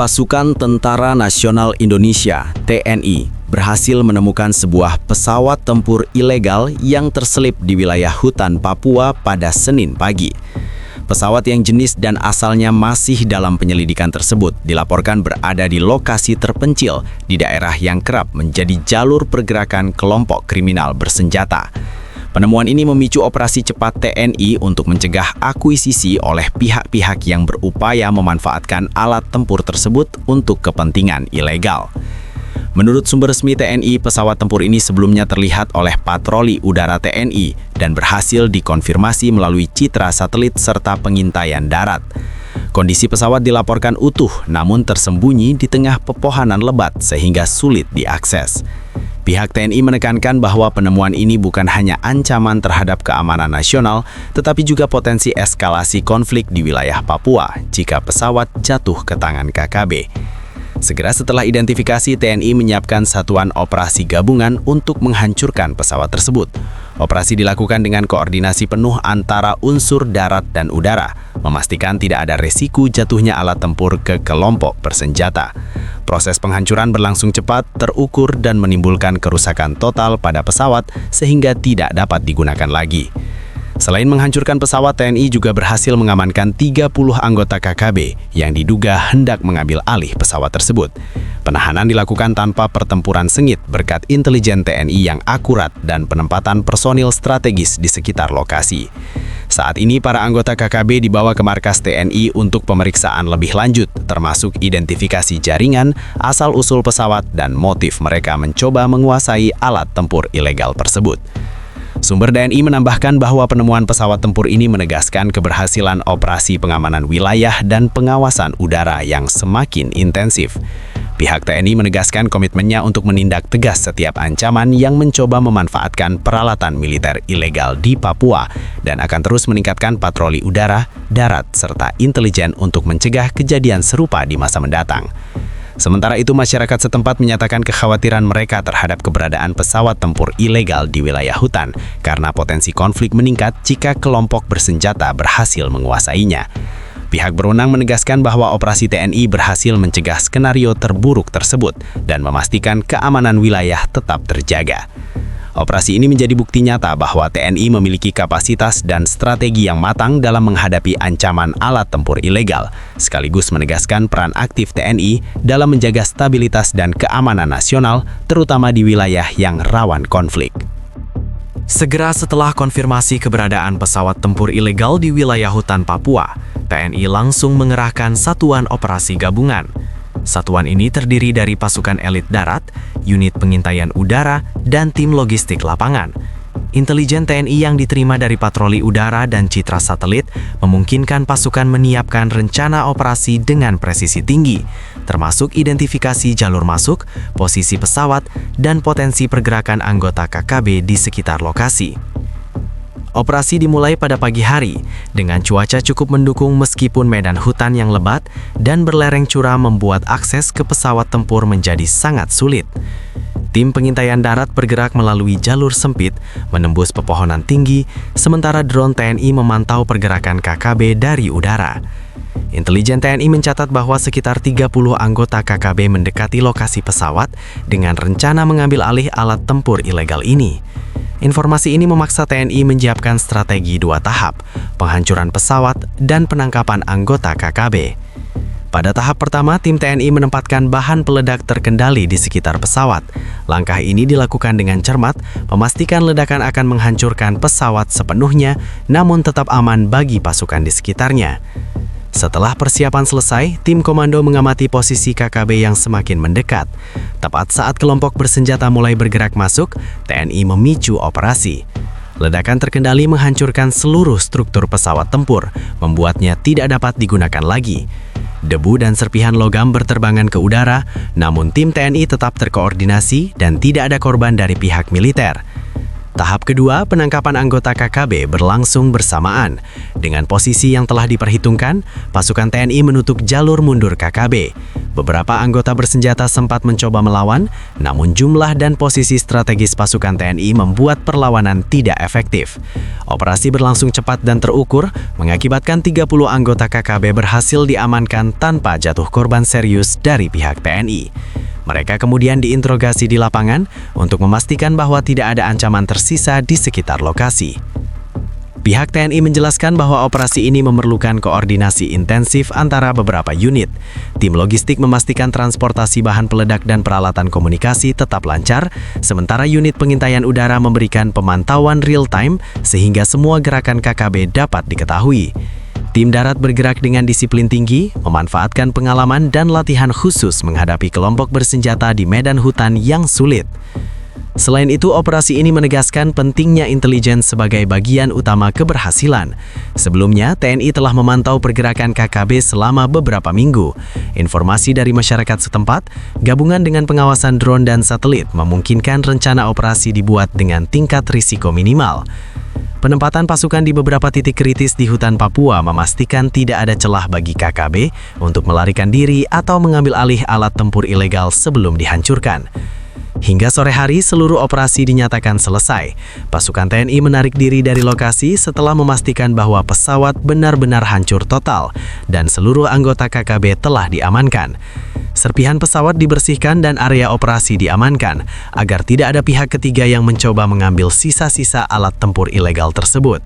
Pasukan Tentara Nasional Indonesia (TNI) berhasil menemukan sebuah pesawat tempur ilegal yang terselip di wilayah hutan Papua pada Senin pagi. Pesawat yang jenis dan asalnya masih dalam penyelidikan tersebut dilaporkan berada di lokasi terpencil di daerah yang kerap menjadi jalur pergerakan kelompok kriminal bersenjata. Penemuan ini memicu operasi cepat TNI untuk mencegah akuisisi oleh pihak-pihak yang berupaya memanfaatkan alat tempur tersebut untuk kepentingan ilegal. Menurut sumber resmi TNI, pesawat tempur ini sebelumnya terlihat oleh patroli udara TNI dan berhasil dikonfirmasi melalui citra satelit serta pengintaian darat. Kondisi pesawat dilaporkan utuh namun tersembunyi di tengah pepohonan lebat sehingga sulit diakses. Pihak TNI menekankan bahwa penemuan ini bukan hanya ancaman terhadap keamanan nasional, tetapi juga potensi eskalasi konflik di wilayah Papua jika pesawat jatuh ke tangan KKB. Segera setelah identifikasi, TNI menyiapkan satuan operasi gabungan untuk menghancurkan pesawat tersebut. Operasi dilakukan dengan koordinasi penuh antara unsur darat dan udara, memastikan tidak ada resiko jatuhnya alat tempur ke kelompok bersenjata. Proses penghancuran berlangsung cepat, terukur, dan menimbulkan kerusakan total pada pesawat sehingga tidak dapat digunakan lagi. Selain menghancurkan pesawat, TNI juga berhasil mengamankan 30 anggota KKB yang diduga hendak mengambil alih pesawat tersebut. Penahanan dilakukan tanpa pertempuran sengit berkat intelijen TNI yang akurat dan penempatan personil strategis di sekitar lokasi. Saat ini para anggota KKB dibawa ke markas TNI untuk pemeriksaan lebih lanjut, termasuk identifikasi jaringan, asal-usul pesawat, dan motif mereka mencoba menguasai alat tempur ilegal tersebut. Sumber TNI menambahkan bahwa penemuan pesawat tempur ini menegaskan keberhasilan operasi pengamanan wilayah dan pengawasan udara yang semakin intensif. Pihak TNI menegaskan komitmennya untuk menindak tegas setiap ancaman yang mencoba memanfaatkan peralatan militer ilegal di Papua dan akan terus meningkatkan patroli udara, darat, serta intelijen untuk mencegah kejadian serupa di masa mendatang. Sementara itu, masyarakat setempat menyatakan kekhawatiran mereka terhadap keberadaan pesawat tempur ilegal di wilayah hutan karena potensi konflik meningkat jika kelompok bersenjata berhasil menguasainya. Pihak berwenang menegaskan bahwa operasi TNI berhasil mencegah skenario terburuk tersebut dan memastikan keamanan wilayah tetap terjaga. Operasi ini menjadi bukti nyata bahwa TNI memiliki kapasitas dan strategi yang matang dalam menghadapi ancaman alat tempur ilegal, sekaligus menegaskan peran aktif TNI dalam menjaga stabilitas dan keamanan nasional, terutama di wilayah yang rawan konflik. Segera setelah konfirmasi keberadaan pesawat tempur ilegal di wilayah hutan Papua, TNI langsung mengerahkan satuan operasi gabungan. Satuan ini terdiri dari pasukan elit darat, unit pengintaian udara, dan tim logistik lapangan. Intelijen TNI yang diterima dari patroli udara dan citra satelit memungkinkan pasukan menyiapkan rencana operasi dengan presisi tinggi, termasuk identifikasi jalur masuk, posisi pesawat, dan potensi pergerakan anggota KKB di sekitar lokasi. Operasi dimulai pada pagi hari, dengan cuaca cukup mendukung meskipun medan hutan yang lebat dan berlereng curam membuat akses ke pesawat tempur menjadi sangat sulit. Tim pengintaian darat bergerak melalui jalur sempit, menembus pepohonan tinggi, sementara drone TNI memantau pergerakan KKB dari udara. Intelijen TNI mencatat bahwa sekitar 30 anggota KKB mendekati lokasi pesawat dengan rencana mengambil alih alat tempur ilegal ini. Informasi ini memaksa TNI menyiapkan strategi 2 tahap, penghancuran pesawat dan penangkapan anggota KKB. Pada tahap pertama, tim TNI menempatkan bahan peledak terkendali di sekitar pesawat. Langkah ini dilakukan dengan cermat, memastikan ledakan akan menghancurkan pesawat sepenuhnya, namun tetap aman bagi pasukan di sekitarnya. Setelah persiapan selesai, tim komando mengamati posisi KKB yang semakin mendekat. Tepat saat kelompok bersenjata mulai bergerak masuk, TNI memicu operasi. Ledakan terkendali menghancurkan seluruh struktur pesawat tempur, membuatnya tidak dapat digunakan lagi. Debu dan serpihan logam berterbangan ke udara, namun tim TNI tetap terkoordinasi dan tidak ada korban dari pihak militer. Tahap kedua, penangkapan anggota KKB berlangsung bersamaan. Dengan posisi yang telah diperhitungkan, pasukan TNI menutup jalur mundur KKB. Beberapa anggota bersenjata sempat mencoba melawan, namun jumlah dan posisi strategis pasukan TNI membuat perlawanan tidak efektif. Operasi berlangsung cepat dan terukur, mengakibatkan 30 anggota KKB berhasil diamankan tanpa jatuh korban serius dari pihak TNI. Mereka kemudian diinterogasi di lapangan untuk memastikan bahwa tidak ada ancaman tersisa di sekitar lokasi. Pihak TNI menjelaskan bahwa operasi ini memerlukan koordinasi intensif antara beberapa unit. Tim logistik memastikan transportasi bahan peledak dan peralatan komunikasi tetap lancar, sementara unit pengintaian udara memberikan pemantauan real-time sehingga semua gerakan KKB dapat diketahui. Tim darat bergerak dengan disiplin tinggi, memanfaatkan pengalaman dan latihan khusus menghadapi kelompok bersenjata di medan hutan yang sulit. Selain itu, operasi ini menegaskan pentingnya intelijen sebagai bagian utama keberhasilan. Sebelumnya, TNI telah memantau pergerakan KKB selama beberapa minggu. Informasi dari masyarakat setempat, gabungan dengan pengawasan drone dan satelit memungkinkan rencana operasi dibuat dengan tingkat risiko minimal. Penempatan pasukan di beberapa titik kritis di hutan Papua memastikan tidak ada celah bagi KKB untuk melarikan diri atau mengambil alih alat tempur ilegal sebelum dihancurkan. Hingga sore hari, seluruh operasi dinyatakan selesai. Pasukan TNI menarik diri dari lokasi setelah memastikan bahwa pesawat benar-benar hancur total dan seluruh anggota KKB telah diamankan. Serpihan pesawat dibersihkan dan area operasi diamankan agar tidak ada pihak ketiga yang mencoba mengambil sisa-sisa alat tempur ilegal tersebut.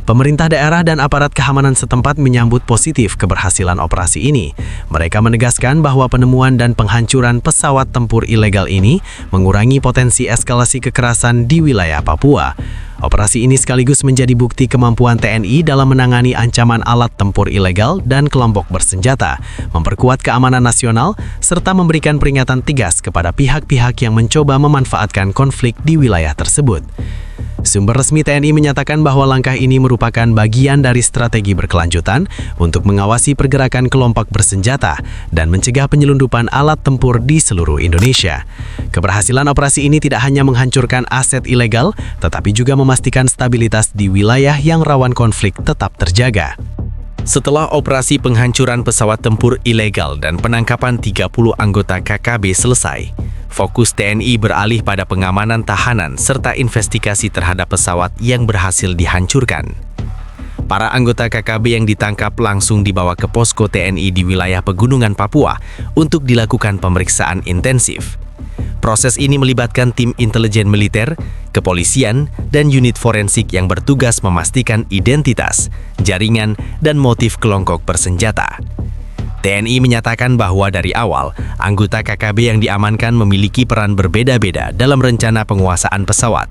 Pemerintah daerah dan aparat keamanan setempat menyambut positif keberhasilan operasi ini. Mereka menegaskan bahwa penemuan dan penghancuran pesawat tempur ilegal ini mengurangi potensi eskalasi kekerasan di wilayah Papua. Operasi ini sekaligus menjadi bukti kemampuan TNI dalam menangani ancaman alat tempur ilegal dan kelompok bersenjata, memperkuat keamanan nasional, serta memberikan peringatan tegas kepada pihak-pihak yang mencoba memanfaatkan konflik di wilayah tersebut. Sumber resmi TNI menyatakan bahwa langkah ini merupakan bagian dari strategi berkelanjutan untuk mengawasi pergerakan kelompok bersenjata dan mencegah penyelundupan alat tempur di seluruh Indonesia. Keberhasilan operasi ini tidak hanya menghancurkan aset ilegal, tetapi juga memastikan stabilitas di wilayah yang rawan konflik tetap terjaga. Setelah operasi penghancuran pesawat tempur ilegal dan penangkapan 30 anggota KKB selesai, fokus TNI beralih pada pengamanan tahanan serta investigasi terhadap pesawat yang berhasil dihancurkan. Para anggota KKB yang ditangkap langsung dibawa ke posko TNI di wilayah Pegunungan Papua untuk dilakukan pemeriksaan intensif. Proses ini melibatkan tim intelijen militer, kepolisian, dan unit forensik yang bertugas memastikan identitas, jaringan, dan motif kelompok bersenjata. TNI menyatakan bahwa dari awal, anggota KKB yang diamankan memiliki peran berbeda-beda dalam rencana penguasaan pesawat.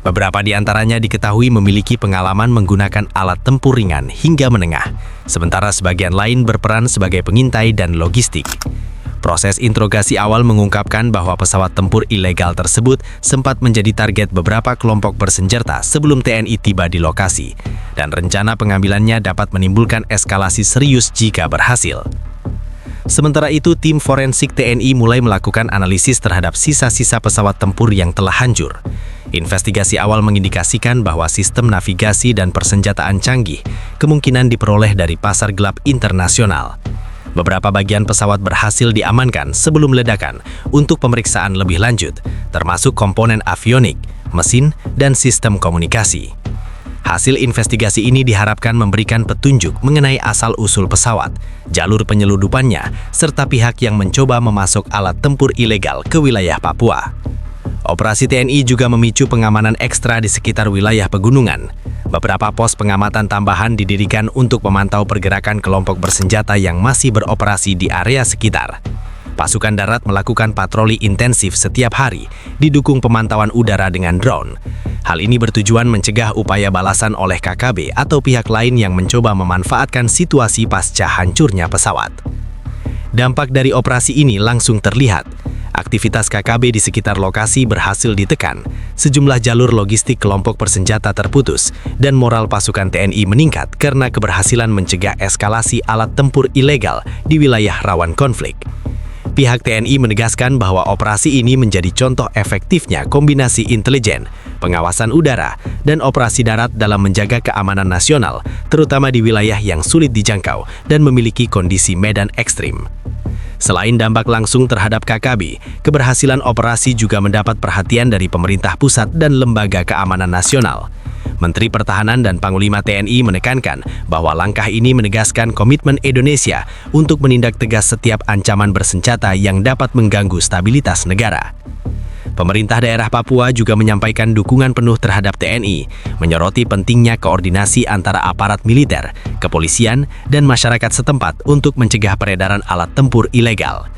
Beberapa di antaranya diketahui memiliki pengalaman menggunakan alat tempur ringan hingga menengah, sementara sebagian lain berperan sebagai pengintai dan logistik. Proses interogasi awal mengungkapkan bahwa pesawat tempur ilegal tersebut sempat menjadi target beberapa kelompok bersenjata sebelum TNI tiba di lokasi, dan rencana pengambilannya dapat menimbulkan eskalasi serius jika berhasil. Sementara itu, tim forensik TNI mulai melakukan analisis terhadap sisa-sisa pesawat tempur yang telah hancur. Investigasi awal mengindikasikan bahwa sistem navigasi dan persenjataan canggih kemungkinan diperoleh dari pasar gelap internasional. Beberapa bagian pesawat berhasil diamankan sebelum ledakan untuk pemeriksaan lebih lanjut, termasuk komponen avionik, mesin, dan sistem komunikasi. Hasil investigasi ini diharapkan memberikan petunjuk mengenai asal-usul pesawat, jalur penyelundupannya, serta pihak yang mencoba memasok alat tempur ilegal ke wilayah Papua. Operasi TNI juga memicu pengamanan ekstra di sekitar wilayah pegunungan. Beberapa pos pengamatan tambahan didirikan untuk memantau pergerakan kelompok bersenjata yang masih beroperasi di area sekitar. Pasukan darat melakukan patroli intensif setiap hari, didukung pemantauan udara dengan drone. Hal ini bertujuan mencegah upaya balasan oleh KKB atau pihak lain yang mencoba memanfaatkan situasi pasca hancurnya pesawat. Dampak dari operasi ini langsung terlihat. Aktivitas KKB di sekitar lokasi berhasil ditekan, sejumlah jalur logistik kelompok bersenjata terputus, dan moral pasukan TNI meningkat karena keberhasilan mencegah eskalasi alat tempur ilegal di wilayah rawan konflik. Pihak TNI menegaskan bahwa operasi ini menjadi contoh efektifnya kombinasi intelijen, pengawasan udara, dan operasi darat dalam menjaga keamanan nasional, terutama di wilayah yang sulit dijangkau dan memiliki kondisi medan ekstrim. Selain dampak langsung terhadap KKB, keberhasilan operasi juga mendapat perhatian dari pemerintah pusat dan lembaga keamanan nasional. Menteri Pertahanan dan Panglima TNI menekankan bahwa langkah ini menegaskan komitmen Indonesia untuk menindak tegas setiap ancaman bersenjata yang dapat mengganggu stabilitas negara. Pemerintah daerah Papua juga menyampaikan dukungan penuh terhadap TNI, menyoroti pentingnya koordinasi antara aparat militer, kepolisian, dan masyarakat setempat untuk mencegah peredaran alat tempur ilegal.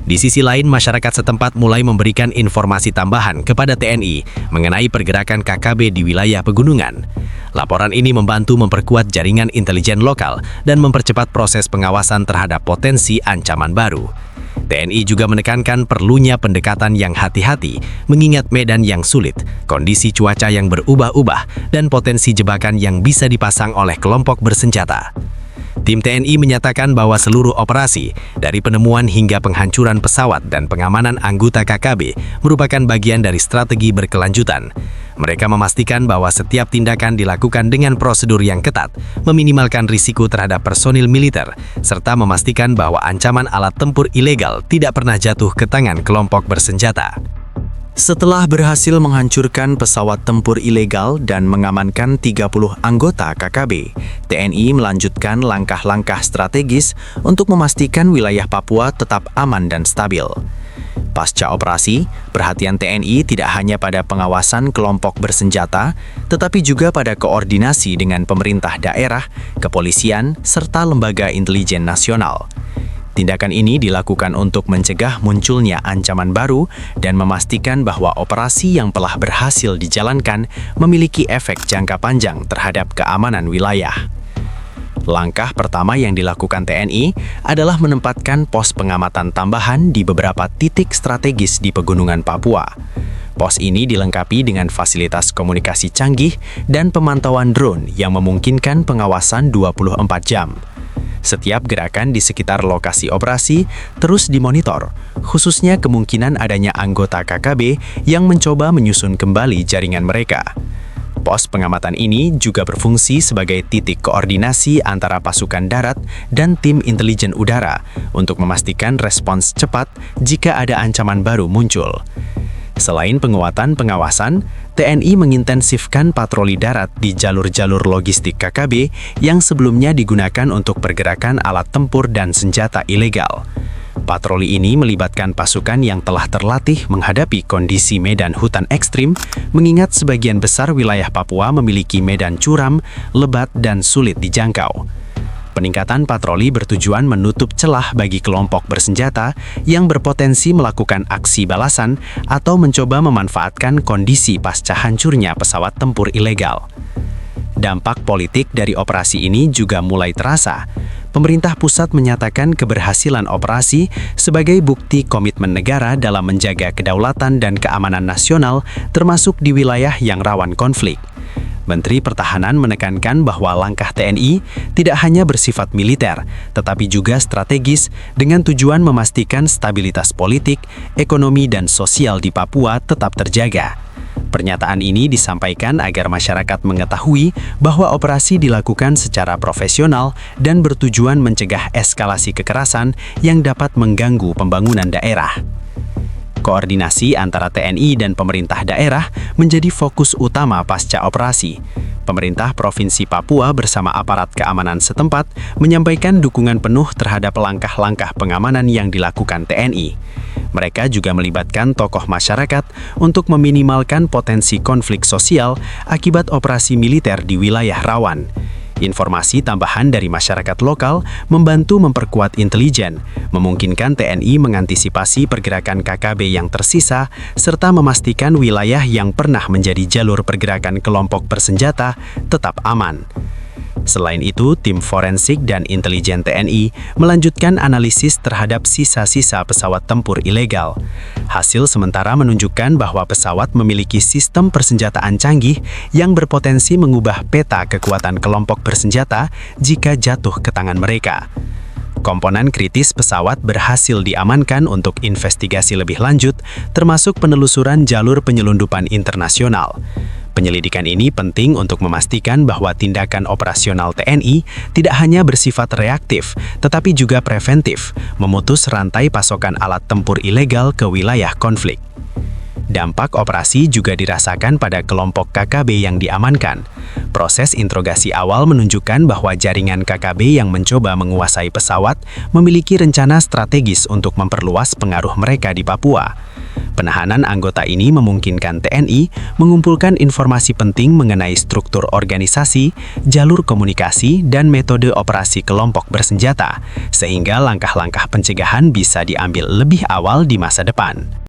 Di sisi lain, masyarakat setempat mulai memberikan informasi tambahan kepada TNI mengenai pergerakan KKB di wilayah pegunungan. Laporan ini membantu memperkuat jaringan intelijen lokal dan mempercepat proses pengawasan terhadap potensi ancaman baru. TNI juga menekankan perlunya pendekatan yang hati-hati, mengingat medan yang sulit, kondisi cuaca yang berubah-ubah, dan potensi jebakan yang bisa dipasang oleh kelompok bersenjata. Tim TNI menyatakan bahwa seluruh operasi, dari penemuan hingga penghancuran pesawat dan pengamanan anggota KKB, merupakan bagian dari strategi berkelanjutan. Mereka memastikan bahwa setiap tindakan dilakukan dengan prosedur yang ketat, meminimalkan risiko terhadap personil militer, serta memastikan bahwa ancaman alat tempur ilegal tidak pernah jatuh ke tangan kelompok bersenjata. Setelah berhasil menghancurkan pesawat tempur ilegal dan mengamankan 30 anggota KKB, TNI melanjutkan langkah-langkah strategis untuk memastikan wilayah Papua tetap aman dan stabil. Pasca operasi, perhatian TNI tidak hanya pada pengawasan kelompok bersenjata, tetapi juga pada koordinasi dengan pemerintah daerah, kepolisian, serta lembaga intelijen nasional. Tindakan ini dilakukan untuk mencegah munculnya ancaman baru dan memastikan bahwa operasi yang telah berhasil dijalankan memiliki efek jangka panjang terhadap keamanan wilayah. Langkah pertama yang dilakukan TNI adalah menempatkan pos pengamatan tambahan di beberapa titik strategis di pegunungan Papua. Pos ini dilengkapi dengan fasilitas komunikasi canggih dan pemantauan drone yang memungkinkan pengawasan 24 jam. Setiap gerakan di sekitar lokasi operasi terus dimonitor, khususnya kemungkinan adanya anggota KKB yang mencoba menyusun kembali jaringan mereka. Pos pengamatan ini juga berfungsi sebagai titik koordinasi antara pasukan darat dan tim intelijen udara untuk memastikan respons cepat jika ada ancaman baru muncul. Selain penguatan pengawasan, TNI mengintensifkan patroli darat di jalur-jalur logistik KKB yang sebelumnya digunakan untuk pergerakan alat tempur dan senjata ilegal. Patroli ini melibatkan pasukan yang telah terlatih menghadapi kondisi medan hutan ekstrim, mengingat sebagian besar wilayah Papua memiliki medan curam, lebat, dan sulit dijangkau. Peningkatan patroli bertujuan menutup celah bagi kelompok bersenjata yang berpotensi melakukan aksi balasan atau mencoba memanfaatkan kondisi pasca hancurnya pesawat tempur ilegal. Dampak politik dari operasi ini juga mulai terasa. Pemerintah pusat menyatakan keberhasilan operasi sebagai bukti komitmen negara dalam menjaga kedaulatan dan keamanan nasional, termasuk di wilayah yang rawan konflik. Menteri Pertahanan menekankan bahwa langkah TNI tidak hanya bersifat militer, tetapi juga strategis dengan tujuan memastikan stabilitas politik, ekonomi, dan sosial di Papua tetap terjaga. Pernyataan ini disampaikan agar masyarakat mengetahui bahwa operasi dilakukan secara profesional dan bertujuan mencegah eskalasi kekerasan yang dapat mengganggu pembangunan daerah. Koordinasi antara TNI dan pemerintah daerah menjadi fokus utama pasca operasi. Pemerintah Provinsi Papua bersama aparat keamanan setempat menyampaikan dukungan penuh terhadap langkah-langkah pengamanan yang dilakukan TNI. Mereka juga melibatkan tokoh masyarakat untuk meminimalkan potensi konflik sosial akibat operasi militer di wilayah rawan. Informasi tambahan dari masyarakat lokal membantu memperkuat intelijen, memungkinkan TNI mengantisipasi pergerakan KKB yang tersisa, serta memastikan wilayah yang pernah menjadi jalur pergerakan kelompok bersenjata tetap aman. Selain itu, tim forensik dan intelijen TNI melanjutkan analisis terhadap sisa-sisa pesawat tempur ilegal. Hasil sementara menunjukkan bahwa pesawat memiliki sistem persenjataan canggih yang berpotensi mengubah peta kekuatan kelompok bersenjata jika jatuh ke tangan mereka. Komponen kritis pesawat berhasil diamankan untuk investigasi lebih lanjut, termasuk penelusuran jalur penyelundupan internasional. Penyelidikan ini penting untuk memastikan bahwa tindakan operasional TNI tidak hanya bersifat reaktif, tetapi juga preventif, memutus rantai pasokan alat tempur ilegal ke wilayah konflik. Dampak operasi juga dirasakan pada kelompok KKB yang diamankan. Proses interogasi awal menunjukkan bahwa jaringan KKB yang mencoba menguasai pesawat memiliki rencana strategis untuk memperluas pengaruh mereka di Papua. Penahanan anggota ini memungkinkan TNI mengumpulkan informasi penting mengenai struktur organisasi, jalur komunikasi, dan metode operasi kelompok bersenjata, sehingga langkah-langkah pencegahan bisa diambil lebih awal di masa depan.